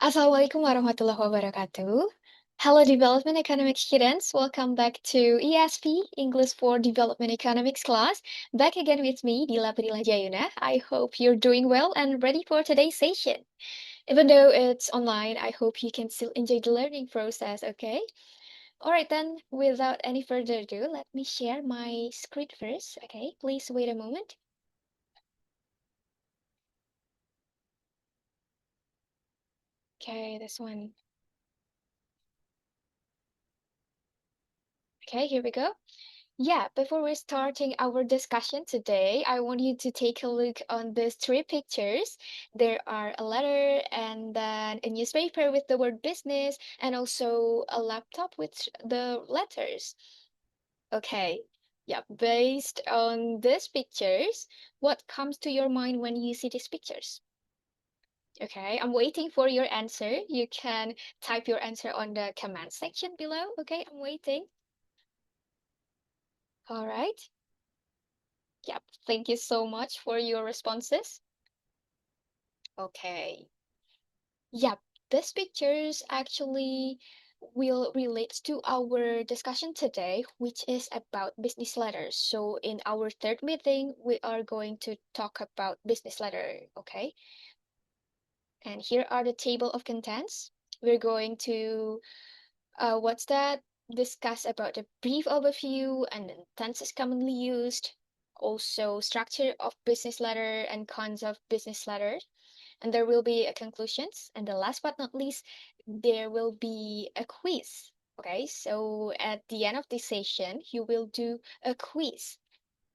Assalamualaikum warahmatullahi wabarakatuh. Hello, Development Economics students. Welcome back to ESP, English for Development Economics class. Back again with me, Dila Prillah Jayuna. I hope you're doing well and ready for today's session. Even though it's online, I hope you can still enjoy the learning process, okay? Alright then, without any further ado, let me share my screen first, okay? Please wait a moment. Okay, this one. Okay, here we go. Yeah, before we're starting our discussion today, I want you to take a look on these three pictures. There are a letter and then a newspaper with the word business and also a laptop with the letters. Okay. Yeah, based on these pictures, what comes to your mind when you see these pictures? Okay, I'm waiting for your answer. You can type your answer on the comment section below. Okay, I'm waiting. All right. Yep, thank you so much for your responses. Okay. Yep, these pictures actually will relate to our discussion today, which is about business letters. So in our third meeting, we are going to talk about business letter, okay? And here are the table of contents. We're going to, what's that? Discuss about the brief overview and then tenses commonly used, also structure of business letter and cons of business letter, and there will be a conclusions. And the last but not least, there will be a quiz. Okay, so at the end of this session, you will do a quiz.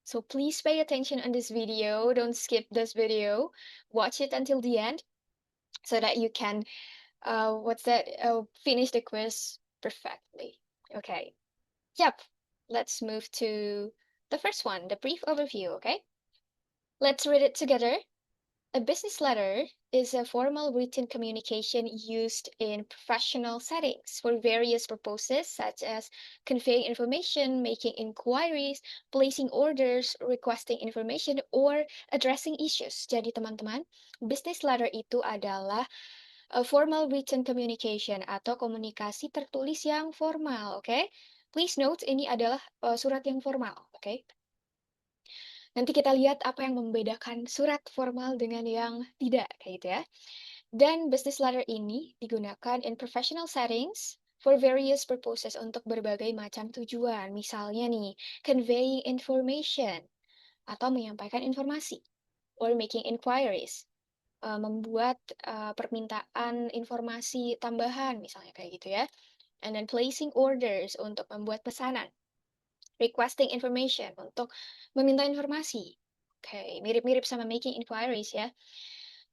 So please pay attention on this video. Don't skip this video. Watch it until the end so that you can, finish the quiz perfectly. Okay. Yep. Let's move to the first one, the brief overview. Okay. Let's read it together. A business letter is a formal written communication used in professional settings for various purposes, such as conveying information, making inquiries, placing orders, requesting information, or addressing issues. Jadi teman-teman, business letter itu adalah formal written communication atau komunikasi tertulis yang formal, oke? Okay? Please note, ini adalah surat yang formal, oke? Okay? Nanti kita lihat apa yang membedakan surat formal dengan yang tidak, kayak gitu ya. Dan business letter ini digunakan in professional settings for various purposes untuk berbagai macam tujuan. Misalnya nih, conveying information atau menyampaikan informasi, or making inquiries, membuat permintaan informasi tambahan, misalnya kayak gitu ya. And then placing orders untuk membuat pesanan. Requesting information untuk meminta informasi. Oke, mirip-mirip sama making inquiries ya.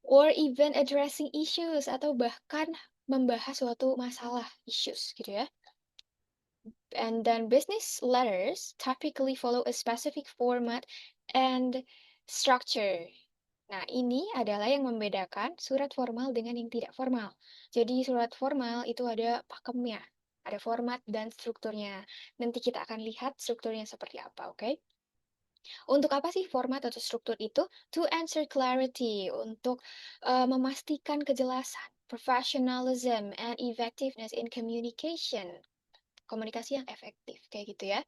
Or even addressing issues atau bahkan membahas suatu masalah issues gitu ya. And then business letters typically follow a specific format and structure. Nah, ini adalah yang membedakan surat formal dengan yang tidak formal. Jadi surat formal itu ada pakemnya, ada format dan strukturnya. Nanti kita akan lihat strukturnya seperti apa, oke? Untuk apa sih format atau struktur itu? To answer clarity, untuk memastikan kejelasan, professionalism, and effectiveness in communication. Komunikasi yang efektif, kayak gitu ya.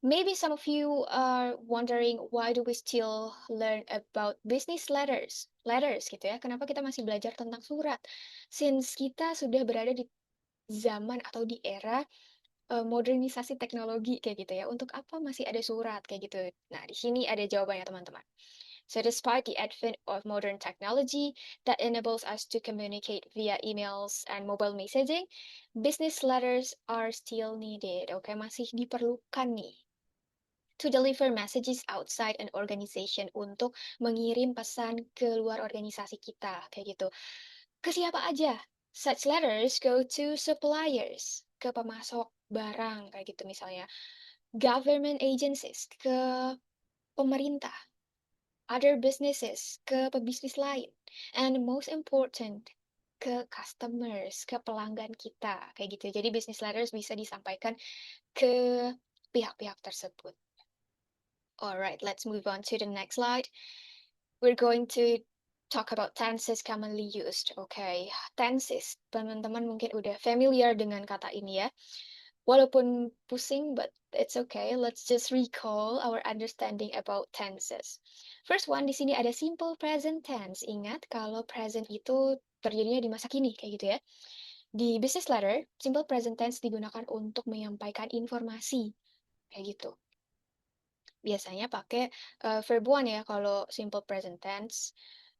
Maybe some of you are wondering why do we still learn about business letters? Letters gitu ya. Kenapa kita masih belajar tentang surat? Since kita sudah berada di zaman atau di era modernisasi teknologi kayak gitu ya. Untuk apa masih ada surat kayak gitu? Nah, di sini ada jawabannya teman-teman. So despite the advent of modern technology that enables us to communicate via emails and mobile messaging, business letters are still needed. Oke, masih diperlukan nih. To deliver messages outside an organization, untuk mengirim pesan ke luar organisasi kita, kayak gitu. Ke siapa aja? Such letters go to suppliers, ke pemasok barang, kayak gitu misalnya. Government agencies, ke pemerintah. Other businesses, ke pebisnis lain. And most important, ke customers, ke pelanggan kita, kayak gitu. Jadi business letters bisa disampaikan ke pihak-pihak tersebut. Alright, let's move on to the next slide. We're going to talk about tenses commonly used. Okay, tenses. Teman-teman mungkin udah familiar dengan kata ini ya. Walaupun pusing, but it's okay. Let's just recall our understanding about tenses. First one, di sini ada simple present tense. Ingat kalau present itu terjadinya di masa kini, kayak gitu ya. Di business letter, simple present tense digunakan untuk menyampaikan informasi, kayak gitu. Biasanya pakai verb one ya kalau simple present tense.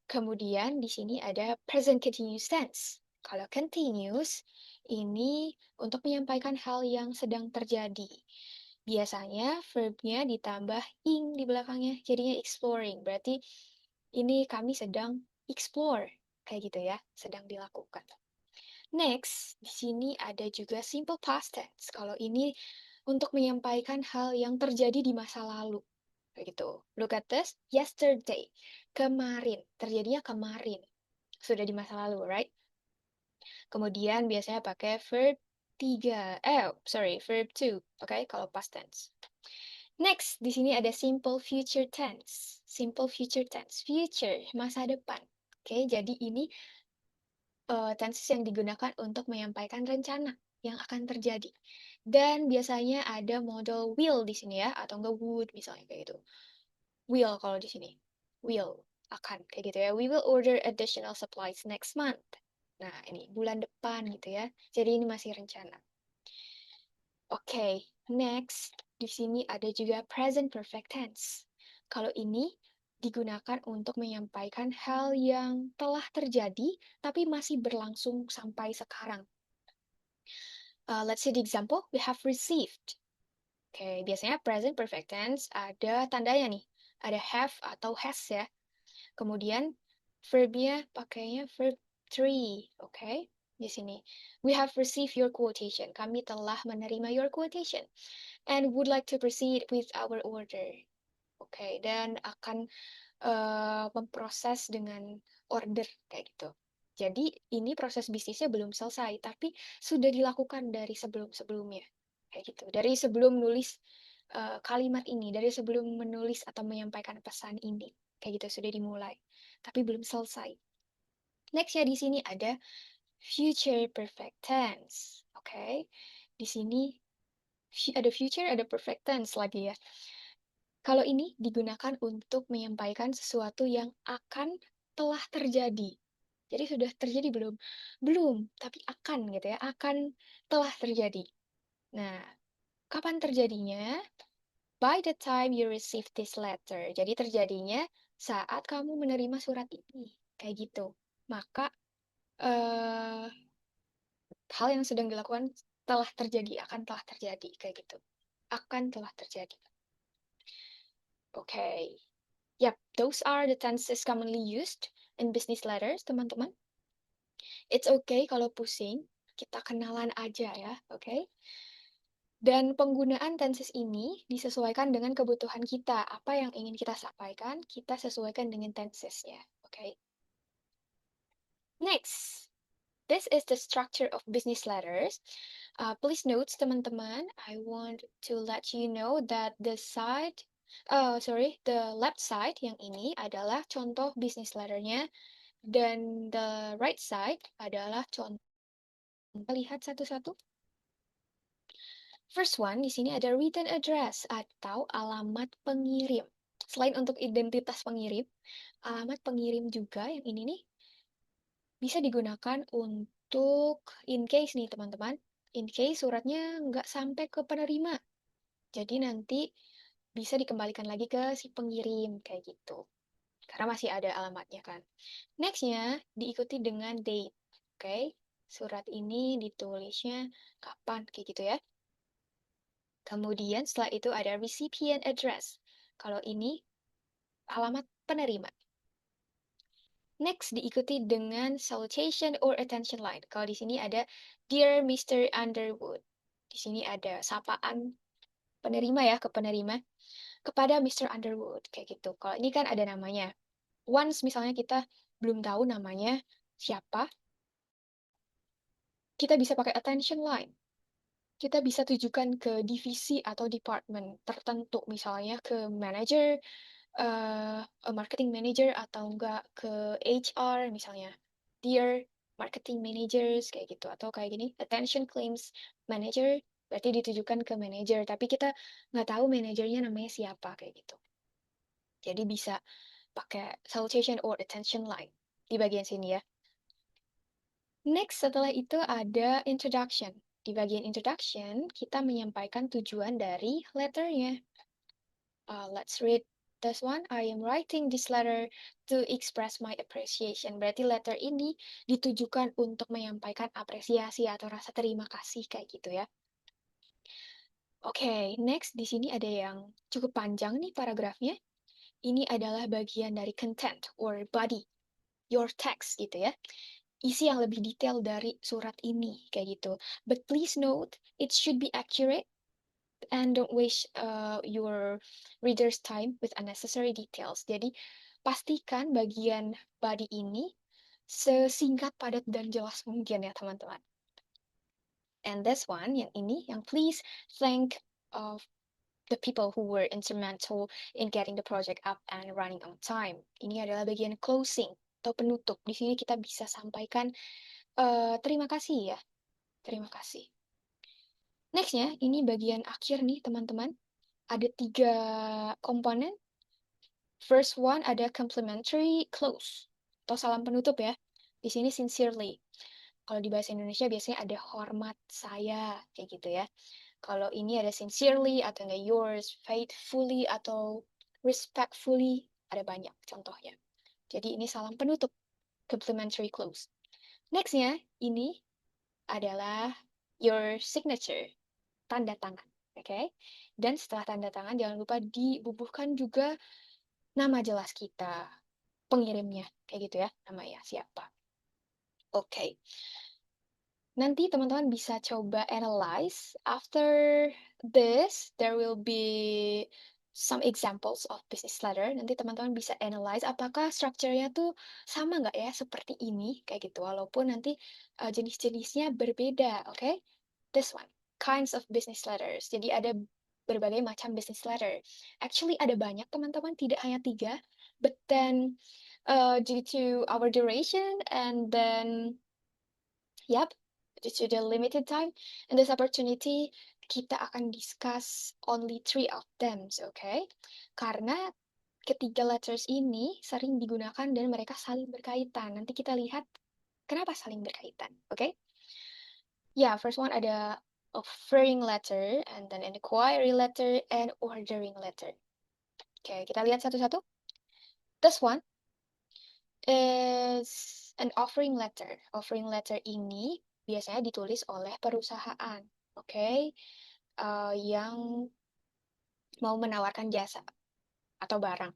Kemudian di sini ada present continuous tense. Kalau continuous, ini untuk menyampaikan hal yang sedang terjadi. Biasanya verbnya ditambah ing di belakangnya, jadinya exploring. Berarti ini kami sedang explore, kayak gitu ya, sedang dilakukan. Next, di sini ada juga simple past tense. Kalau ini untuk menyampaikan hal yang terjadi di masa lalu. Kayak gitu. Look at this, yesterday. Kemarin, terjadinya kemarin. Sudah di masa lalu, right? Kemudian biasanya pakai verb 3, verb 2, oke, kalau past tense. Next, di sini ada simple future tense. Simple future tense, future, masa depan. Oke, jadi ini tenses yang digunakan untuk menyampaikan rencana yang akan terjadi. Dan biasanya ada model will di sini ya, atau enggak would misalnya kayak gitu. Will kalau di sini. Will, akan kayak gitu ya. We will order additional supplies next month. Nah, ini bulan depan gitu ya. Jadi ini masih rencana. Oke, next di sini ada juga present perfect tense. Kalau ini digunakan untuk menyampaikan hal yang telah terjadi tapi masih berlangsung sampai sekarang. Let's see the example. We have received. Oke, biasanya present perfect tense ada tandanya nih. Ada have atau has ya. Kemudian verbnya pakainya verb 3, oke? Di sini. We have received your quotation. Kami telah menerima your quotation and would like to proceed with our order. Oke, dan akan memproses dengan order kayak gitu. Jadi ini proses bisnisnya belum selesai, tapi sudah dilakukan dari sebelum-sebelumnya. Kayak gitu. Dari sebelum nulis kalimat ini, dari sebelum menulis atau menyampaikan pesan ini. Kayak gitu, sudah dimulai. Tapi belum selesai. Next ya di sini ada future perfect tense. Oke. Di sini ada future, ada perfect tense lagi ya. Kalau ini digunakan untuk menyampaikan sesuatu yang akan telah terjadi. Jadi sudah terjadi belum? Belum, tapi akan gitu ya, akan telah terjadi. Nah, kapan terjadinya? By the time you receive this letter. Jadi terjadinya saat kamu menerima surat ini. Kayak gitu. Maka hal yang sedang dilakukan telah terjadi, akan telah terjadi. Kayak gitu. Akan telah terjadi. Okay. Yep, those are the tenses commonly used in business letters, teman-teman. It's okay kalau pusing, kita kenalan aja ya, okay? Dan penggunaan tenses ini disesuaikan dengan kebutuhan kita. Apa yang ingin kita sampaikan, kita sesuaikan dengan tensesnya, okay? Next, this is the structure of business letters. Please note, teman-teman, I want to let you know that the left side yang ini adalah contoh business letternya, dan the right side adalah contoh. Lihat satu-satu. First one, di sini ada written address atau alamat pengirim. Selain untuk identitas pengirim, alamat pengirim juga yang ini nih bisa digunakan untuk in case nih teman-teman. In case suratnya nggak sampai ke penerima. Jadi nanti bisa dikembalikan lagi ke si pengirim, kayak gitu. Karena masih ada alamatnya kan. Next-nya diikuti dengan date. Oke, surat ini ditulisnya kapan, kayak gitu ya. Kemudian setelah itu ada recipient address. Kalau ini alamat penerima. Next diikuti dengan salutation or attention line. Kalau di sini ada Dear Mr. Underwood. Di sini ada sapaan penerima ya, ke penerima. Kepada Mr. Underwood, kayak gitu. Kalau ini kan ada namanya. Once misalnya kita belum tahu namanya siapa, kita bisa pakai attention line. Kita bisa tujukan ke divisi atau department tertentu, misalnya ke manager, a marketing manager atau enggak ke HR misalnya. Dear marketing managers kayak gitu atau kayak gini attention claims manager berarti ditujukan ke manager tapi kita nggak tahu manajernya namanya siapa kayak gitu. Jadi bisa pakai salutation or attention line di bagian sini ya. Next, setelah itu ada introduction. Di bagian introduction, kita menyampaikan tujuan dari letternya. Let's read this one. I am writing this letter to express my appreciation. Berarti letter ini ditujukan untuk menyampaikan apresiasi atau rasa terima kasih kayak gitu ya. Oke, next di sini ada yang cukup panjang nih paragrafnya. Ini adalah bagian dari content or body, your text gitu ya. Isi yang lebih detail dari surat ini kayak gitu. But please note, it should be accurate and don't waste your reader's time with unnecessary details. Jadi pastikan bagian body ini sesingkat, padat, dan jelas mungkin ya teman-teman. And this one, yang ini, yang please thank of the people who were instrumental in getting the project up and running on time. Ini adalah bagian closing atau penutup. Di sini kita bisa sampaikan terima kasih ya. Terima kasih. Nextnya, ini bagian akhir nih teman-teman. Ada 3 komponen. First one ada complimentary close atau salam penutup ya. Di sini sincerely. Kalau di bahasa Indonesia biasanya ada hormat saya kayak gitu ya. Kalau ini ada sincerely atau enggak yours, faithfully atau respectfully, ada banyak contohnya. Jadi ini salam penutup, complimentary close. Nextnya ini adalah your signature, tanda tangan. Oke. Dan setelah tanda tangan jangan lupa dibubuhkan juga nama jelas kita, pengirimnya, kayak gitu ya, namanya siapa. Oke. Nanti teman-teman bisa coba analyze. After this, there will be some examples of business letter. Nanti teman-teman bisa analyze apakah strukturnya tuh sama nggak ya seperti ini, kayak gitu. Walaupun nanti jenis-jenisnya berbeda, oke? This one, kinds of business letters. Jadi ada berbagai macam business letter. Actually ada banyak teman-teman, tidak hanya 3. But then due to our duration and then yep, due to the limited time and this opportunity, kita akan discuss only 3 of them, okay? Karena ketiga letters ini sering digunakan dan mereka saling berkaitan. Nanti kita lihat kenapa saling berkaitan, okay? Yeah, first one ada offering letter, and then an inquiry letter, and ordering letter. Okay, kita lihat satu-satu. This one is an offering letter. Offering letter ini biasanya ditulis oleh perusahaan, oke? Yang mau menawarkan jasa atau barang,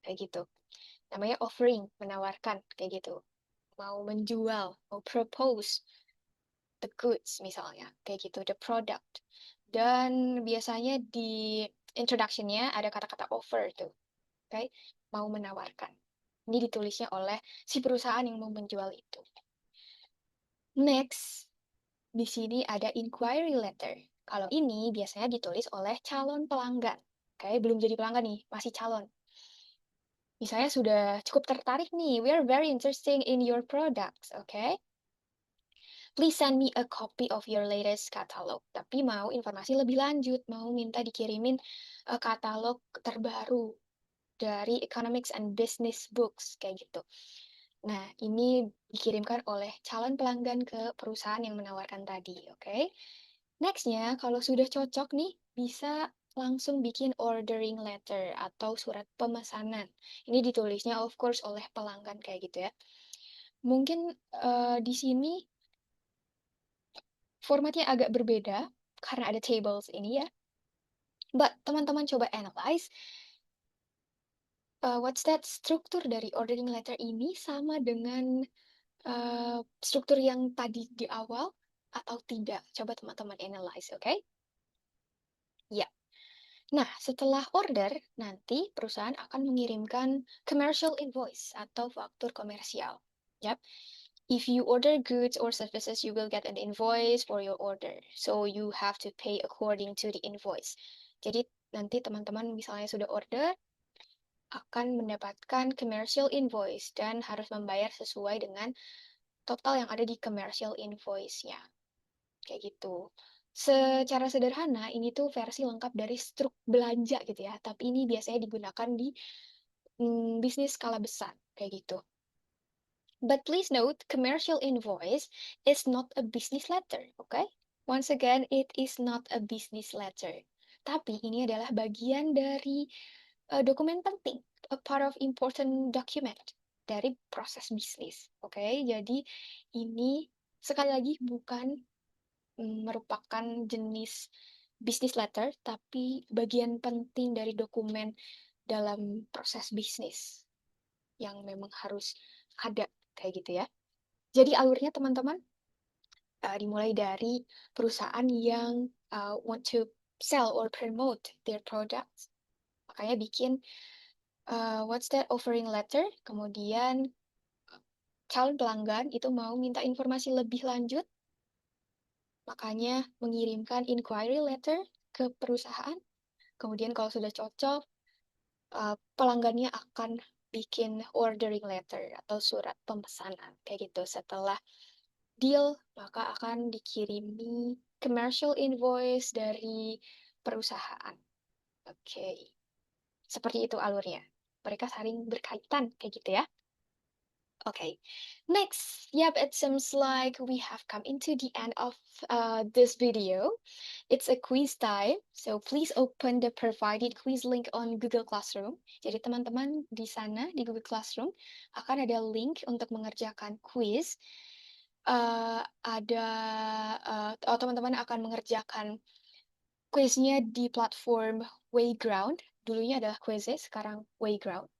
kayak gitu. Namanya offering, menawarkan, kayak gitu. Mau menjual, mau propose the goods misalnya, kayak gitu, the product. Dan biasanya di introduction-nya ada kata-kata offer tuh, oke? Mau menawarkan. Ini ditulisnya oleh si perusahaan yang mau menjual itu. Next, di sini ada inquiry letter. Kalau ini biasanya ditulis oleh calon pelanggan. Oke, belum jadi pelanggan nih, masih calon. Misalnya sudah cukup tertarik nih, we are very interested in your products, okay? Please send me a copy of your latest catalog. Tapi mau informasi lebih lanjut, mau minta dikirimin katalog terbaru dari economics and business books, kayak gitu. Nah, ini dikirimkan oleh calon pelanggan ke perusahaan yang menawarkan tadi, oke? Nextnya, kalau sudah cocok nih, bisa langsung bikin ordering letter atau surat pemesanan. Ini ditulisnya of course oleh pelanggan kayak gitu ya. Mungkin di sini formatnya agak berbeda karena ada tables ini ya. But teman-teman coba analyze what's that struktur dari ordering letter ini sama dengan struktur yang tadi di awal atau tidak? Coba teman-teman analyze, oke? Ya. Nah, setelah order, nanti perusahaan akan mengirimkan commercial invoice atau faktur komersial. Yap. If you order goods or services, you will get an invoice for your order. So you have to pay according to the invoice. Jadi nanti teman-teman misalnya sudah order, akan mendapatkan commercial invoice dan harus membayar sesuai dengan total yang ada di commercial invoice-nya. Kayak gitu. Secara sederhana, ini tuh versi lengkap dari struk belanja gitu ya. Tapi ini biasanya digunakan di bisnis skala besar, kayak gitu. But please note, commercial invoice is not a business letter, okay? Once again, it is not a business letter. Tapi ini adalah bagian dari dokumen penting, a part of important document dari proses bisnis, oke? Jadi ini sekali lagi bukan merupakan jenis business letter, tapi bagian penting dari dokumen dalam proses bisnis yang memang harus ada kayak gitu ya. Jadi alurnya teman-teman dimulai dari perusahaan yang want to sell or promote their products. Makanya bikin what's that offering letter, kemudian calon pelanggan itu mau minta informasi lebih lanjut, makanya mengirimkan inquiry letter ke perusahaan. Kemudian kalau sudah cocok, pelanggannya akan bikin ordering letter atau surat pemesanan kayak gitu. Setelah deal, maka akan dikirimi commercial invoice dari perusahaan. Oke, seperti itu alurnya. Mereka saling berkaitan kayak gitu ya. Okay, next, yep, it seems like we have come into the end of this video. It's a quiz time, so please open the provided quiz link on Google Classroom. Jadi teman-teman di sana, di Google Classroom, akan ada link untuk mengerjakan quiz. Teman-teman akan mengerjakan quiznya di platform Wayground. Dulunya adalah Quizizz, sekarang Wayground.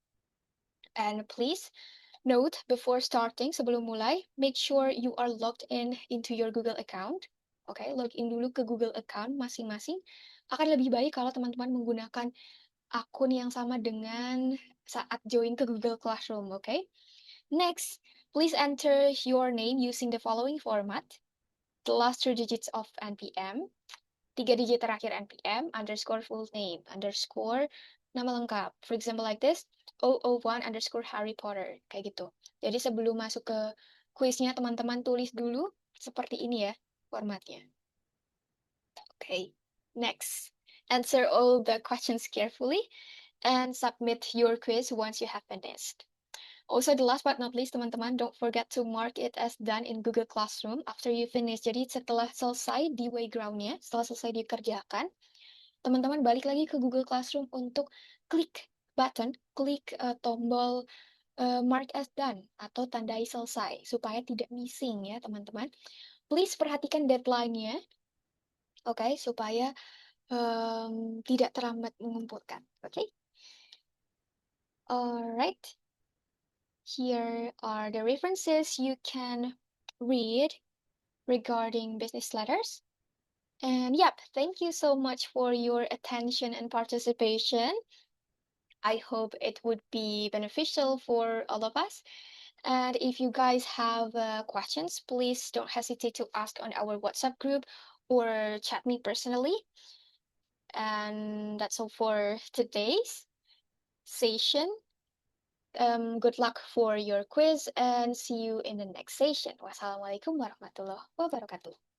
And please, note, before starting, sebelum mulai, make sure you are logged in into your Google account. Oke, login dulu ke Google account masing-masing. Akan lebih baik kalau teman-teman menggunakan akun yang sama dengan saat join ke Google Classroom, oke? Next, please enter your name using the following format. The last 3 digits of NPM, 3 digit terakhir NPM, underscore full name, underscore nama lengkap. For example like this, 001 underscore Harry Potter. Kayak gitu. Jadi sebelum masuk ke kuisnya, teman-teman tulis dulu seperti ini ya formatnya. Okay, next. Answer all the questions carefully and submit your quiz once you have finished. Also, the last but not least, teman-teman, don't forget to mark it as done in Google Classroom after you finish. Jadi setelah selesai di Wayground-nya, setelah selesai dikerjakan, teman-teman balik lagi ke Google Classroom untuk klik button, klik tombol mark as done atau tandai selesai supaya tidak missing ya teman-teman. Please perhatikan deadline-nya, oke, supaya tidak terlambat mengumpulkan, oke? Alright, here are the references you can read regarding business letters. And yep, thank you so much for your attention and participation. I hope it would be beneficial for all of us. And if you guys have questions, please don't hesitate to ask on our WhatsApp group or chat me personally. And that's all for today's session. Good luck for your quiz and see you in the next session. Wassalamualaikum warahmatullahi wabarakatuh.